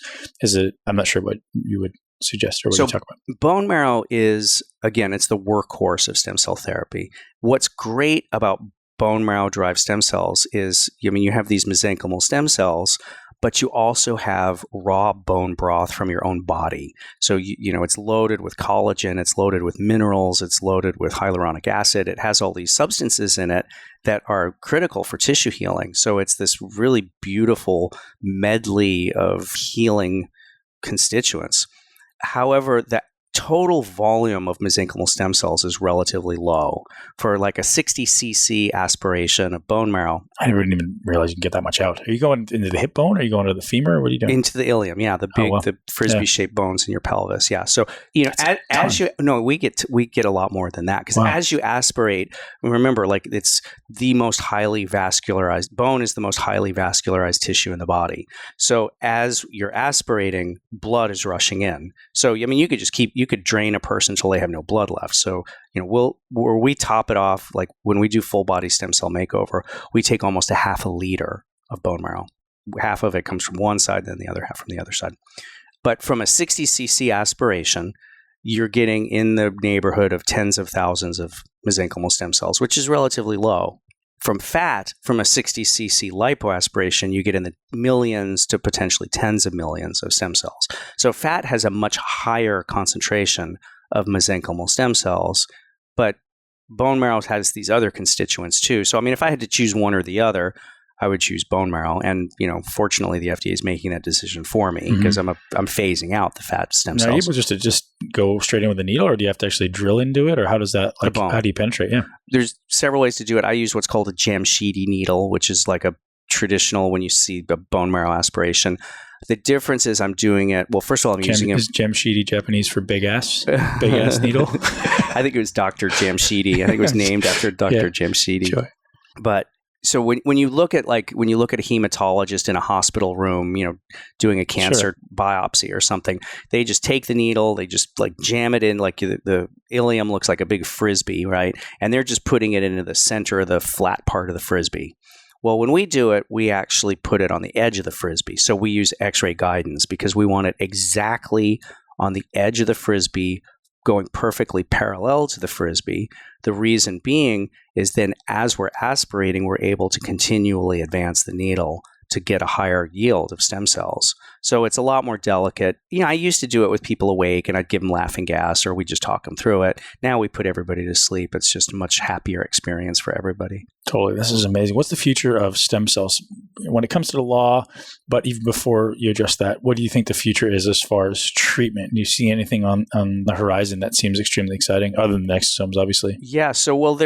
I'm not sure what you would suggest or what you talk about. Bone marrow is, again, it's the workhorse of stem cell therapy. What's great about bone marrow-derived stem cells is, you have these mesenchymal stem cells, but you also have raw bone broth from your own body. So, it's loaded with collagen, it's loaded with minerals, it's loaded with hyaluronic acid. It has all these substances in it that are critical for tissue healing. So it's this really beautiful medley of healing constituents. However, the total volume of mesenchymal stem cells is relatively low. For like a 60 cc aspiration of bone marrow. I didn't even realize you can get that much out. Are you going into the hip bone? Or are you going to the femur? What are you doing? Into the ilium, yeah, the big, the frisbee-shaped bones in your pelvis, yeah. So we get a lot more than that, because as you aspirate, remember, like, it's the most highly vascularized bone is the most highly vascularized tissue in the body. So as you're aspirating, blood is rushing in. So you could drain a person until they have no blood left. So, where we top it off, like when we do full body stem cell makeover, we take almost a half a liter of bone marrow. Half of it comes from one side, then the other half from the other side. But from a 60 cc aspiration, you're getting in the neighborhood of tens of thousands of mesenchymal stem cells, which is relatively low. From fat, from a 60 cc lipoaspiration, you get in the millions to potentially tens of millions of stem cells. So fat has a much higher concentration of mesenchymal stem cells, but bone marrow has these other constituents too. So, if I had to choose one or the other, I would choose bone marrow. And, fortunately, the FDA is making that decision for me because I'm phasing out the fat stem cells. Are you able just to go straight in with a needle, or do you have to actually drill into it, or how does that, how do you penetrate? Yeah. There's several ways to do it. I use what's called a Jamshidi needle, which is like a traditional when you see a bone marrow aspiration. The difference is I'm doing it, well, first of all, I'm using it. Is Jamshidi Japanese for big ass needle? I think it was Dr. Jamshidi. I think it was named after Dr. Jamshidi. Sure. But so when you look at a hematologist in a hospital room, doing a cancer biopsy or something, they just take the needle, they just jam it in, the ileum looks like a big frisbee, right? And they're just putting it into the center of the flat part of the frisbee. Well, when we do it, we actually put it on the edge of the frisbee. So we use X-ray guidance because we want it exactly on the edge of the frisbee, going perfectly parallel to the frisbee. The reason being is then as we're aspirating, we're able to continually advance the needle to get a higher yield of stem cells. So it's a lot more delicate. I used to do it with people awake and I'd give them laughing gas or we just talk them through it. Now we put everybody to sleep. It's just a much happier experience for everybody. Totally. This is amazing. What's the future of stem cells when it comes to the law? But even before you address that, what do you think the future is as far as treatment? Do you see anything on the horizon that seems extremely exciting other than the exosomes, obviously? Yeah. So,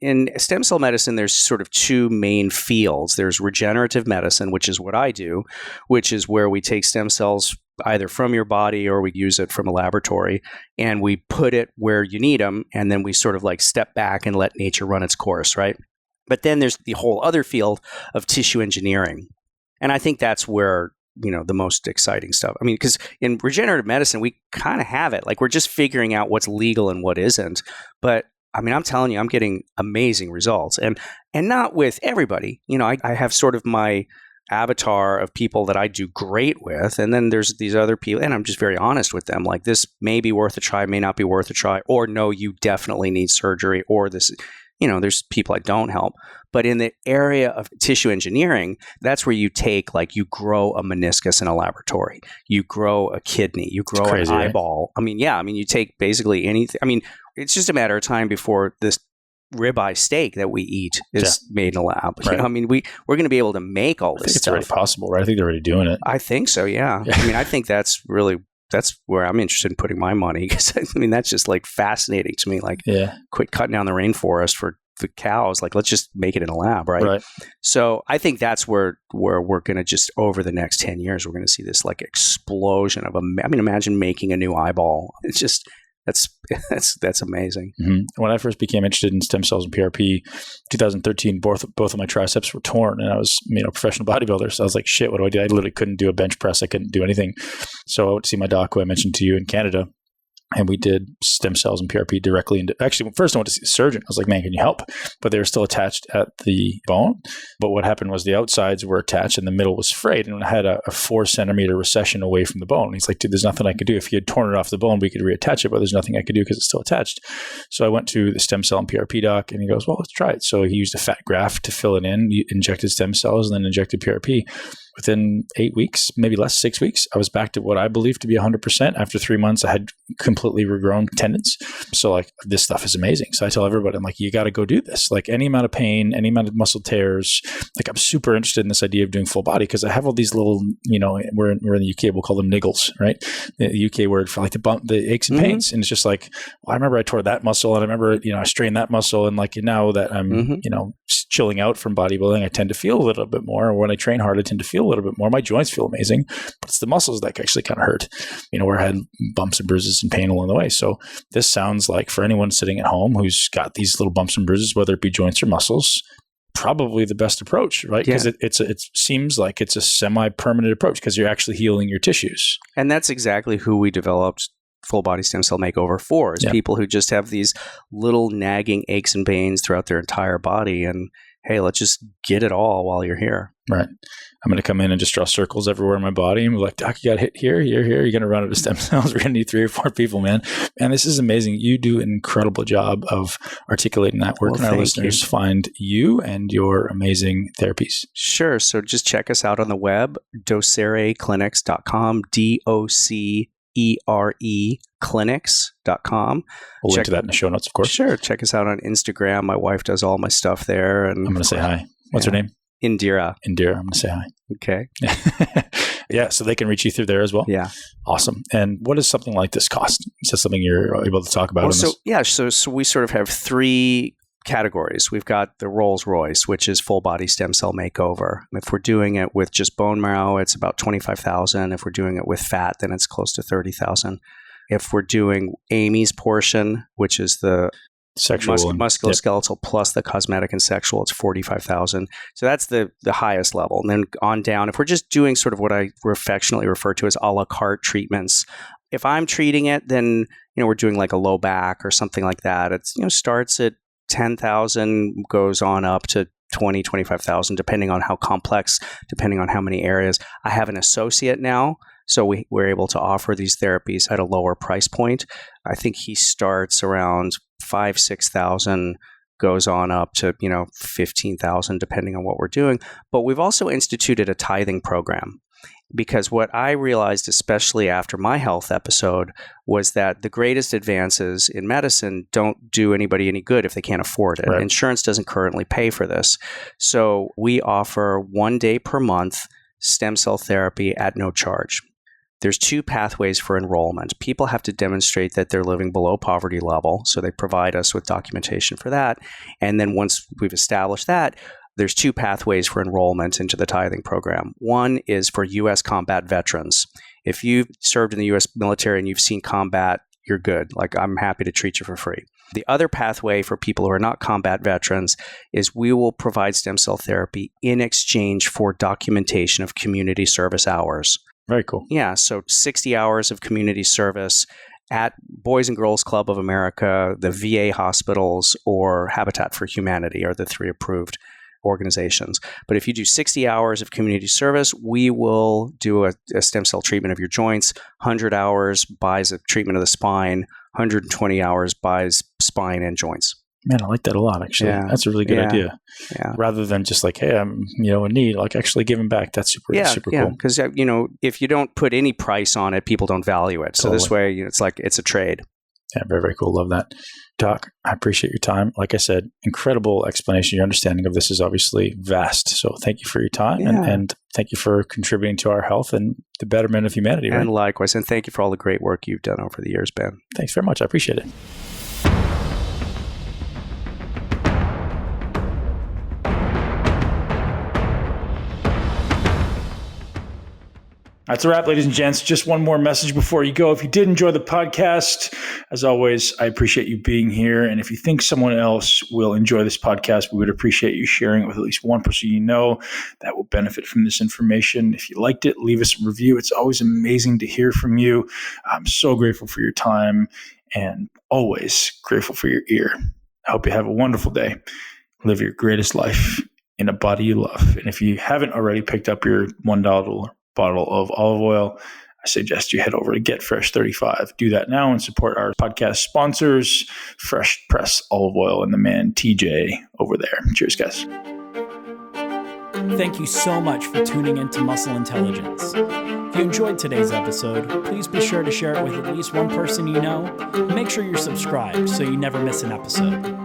in stem cell medicine, there's sort of two main fields. There's regenerative medicine, which is what I do, which is where we take stem cells either from your body or we use it from a laboratory and we put it where you need them. And then we sort of step back and let nature run its course, right? But then there's the whole other field of tissue engineering. And I think that's where, the most exciting stuff. I mean, because in regenerative medicine, we kind of have it. We're just figuring out what's legal and what isn't. But I'm telling you, I'm getting amazing results. And not with everybody. I have sort of my avatar of people that I do great with. And then there's these other people, and I'm just very honest with them. This may be worth a try, may not be worth a try, or no, you definitely need surgery, or this, there's people I don't help. But in the area of tissue engineering, that's where you take, you grow a meniscus in a laboratory, you grow a kidney, you grow an eyeball. Right? You take basically anything. It's just a matter of time before this ribeye steak that we eat is made in a lab. Right. We're going to be able to make all this stuff. It's already possible, right? I think they're already doing it. I think so, yeah. I think that's where I'm interested in putting my money because that's just fascinating to me. Quit cutting down the rainforest for the cows. Let's just make it in a lab, right? So I think that's where we're going to just over the next 10 years, we're going to see this explosion of imagine making a new eyeball. It's just that's amazing. Mm-hmm. When I first became interested in stem cells and PRP, 2013, both of my triceps were torn, and I was a professional bodybuilder. So I was like, shit, what do I do? I literally couldn't do a bench press. I couldn't do anything. So I went to see my doc, who I mentioned to you in Canada. And we did stem cells and PRP directly into, actually, first I went to see a surgeon. I was like, man, can you help? But they were still attached at the bone. But what happened was the outsides were attached and the middle was frayed. And I had a 4-centimeter recession away from the bone. He's like, dude, there's nothing I could do. If he had torn it off the bone, we could reattach it, but there's nothing I could do because it's still attached. So I went to the stem cell and PRP doc and he goes, well, let's try it. So he used a fat graft to fill it in, he injected stem cells and then injected PRP. Within 8 weeks, maybe less, 6 weeks, I was back to what I believe to be 100%. After 3 months, I had completely regrown tendons. So this stuff is amazing. So I tell everybody, I'm like, you got to go do this. Any amount of pain, any amount of muscle tears. I'm super interested in this idea of doing full body because I have all these little, we're in the UK, we'll call them niggles, right? The UK word for the aches and pains. And it's just I remember I tore that muscle and I remember, I strained that muscle. And now that I'm, chilling out from bodybuilding, I tend to feel a little bit more. When I train hard, I tend to feel a little bit more. My joints feel amazing, but it's the muscles that actually kind of hurt, where I had bumps and bruises and pain along the way. So this sounds like for anyone sitting at home who's got these little bumps and bruises, whether it be joints or muscles, probably the best approach, right? Because it seems like it's a semi-permanent approach because you're actually healing your tissues. And that's exactly who we developed full body stem cell makeover for, is people who just have these little nagging aches and pains throughout their entire body. And hey, let's just get it all while you're here. Right. I'm going to come in and just draw circles everywhere in my body and be like, doc, you got hit here, here. You're going to run out of stem cells. We're going to need 3 or 4 people, man. And this is amazing. You do an incredible job of articulating that. Where can our listeners find you and your amazing therapies? Sure. So just check us out on the web, docereclinics.com, DOCERE clinics.com. We'll link to that in the show notes, of course. Sure. Check us out on Instagram. My wife does all my stuff there. And I'm going to say hi. What's her name? Indira. Indira, I'm going to say hi. Okay. Yeah, so they can reach you through there as well? Yeah. Awesome. And what does something like this cost? Is that something you're able to talk about? So we sort of have 3 categories. We've got the Rolls Royce, which is full body stem cell makeover. If we're doing it with just bone marrow, it's about $25,000. If we're doing it with fat, then it's close to $30,000. If we're doing Amy's portion, which is the sexual musculoskeletal plus the cosmetic and sexual, it's $45,000. So that's the highest level. And then on down, if we're just doing sort of what I affectionately refer to as a la carte treatments, if I'm treating it, then we're doing like a low back or something like that. It's starts at $10,000, goes on up to $20,000, $25,000, depending on how complex, depending on how many areas. I have an associate now, so we're able to offer these therapies at a lower price point. I think he starts around $5,000, $6,000, goes on up to $15,000, depending on what we're doing. But we've also instituted a tithing program. Because what I realized, especially after my health episode, was that the greatest advances in medicine don't do anybody any good if they can't afford it. Right. Insurance doesn't currently pay for this. So we offer 1 day per month stem cell therapy at no charge. There's 2 pathways for enrollment. People have to demonstrate that they're living below poverty level, so they provide us with documentation for that. And then once we've established that, there's 2 pathways for enrollment into the tithing program. One is for U.S. combat veterans. If you've served in the U.S. military and you've seen combat, you're good. Like, I'm happy to treat you for free. The other pathway for people who are not combat veterans is we will provide stem cell therapy in exchange for documentation of community service hours. Very cool. Yeah, so 60 hours of community service at Boys and Girls Club of America, the VA hospitals, or Habitat for Humanity are the 3 approved organizations. But if you do 60 hours of community service, we will do a stem cell treatment of your joints. 100 hours buys a treatment of the spine. 120 hours buys spine and joints. Man, I like that a lot, actually. Yeah. That's a really good idea. Yeah. Rather than just like, hey, I'm in need, like actually giving back. That's super cool. Because, if you don't put any price on it, people don't value it. So Totally. This way, it's like it's a trade. Yeah, very, very cool. Love that. Doc, I appreciate your time. Like I said, incredible explanation. Your understanding of this is obviously vast. So thank you for your time and thank you for contributing to our health and the betterment of humanity. And likewise. And thank you for all the great work you've done over the years, Ben. Thanks very much. I appreciate it. That's a wrap, ladies and gents. Just one more message before you go. If you did enjoy the podcast, as always, I appreciate you being here. And if you think someone else will enjoy this podcast, we would appreciate you sharing it with at least one person you know that will benefit from this information. If you liked it, leave us a review. It's always amazing to hear from you. I'm so grateful for your time and always grateful for your ear. I hope you have a wonderful day. Live your greatest life in a body you love. And if you haven't already picked up your $1 bottle of olive oil, I suggest you head over to Get Fresh 35. Do that now and support our podcast sponsors, Fresh Press Olive Oil and the man TJ over there. Cheers, guys. Thank you so much for tuning into Muscle Intelligence. If you enjoyed today's episode, please be sure to share it with at least one person you know. Make sure you're subscribed so you never miss an episode.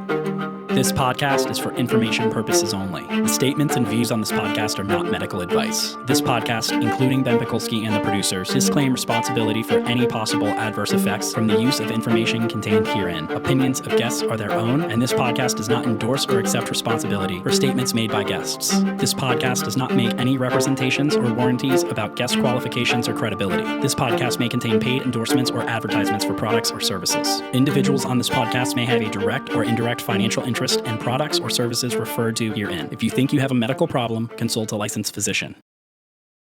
This podcast is for information purposes only. The statements and views on this podcast are not medical advice. This podcast, including Ben Pekulski and the producers, disclaim responsibility for any possible adverse effects from the use of information contained herein. Opinions of guests are their own, and this podcast does not endorse or accept responsibility for statements made by guests. This podcast does not make any representations or warranties about guest qualifications or credibility. This podcast may contain paid endorsements or advertisements for products or services. Individuals on this podcast may have a direct or indirect financial interest in products or services referred to herein. If you think you have a medical problem, consult a licensed physician.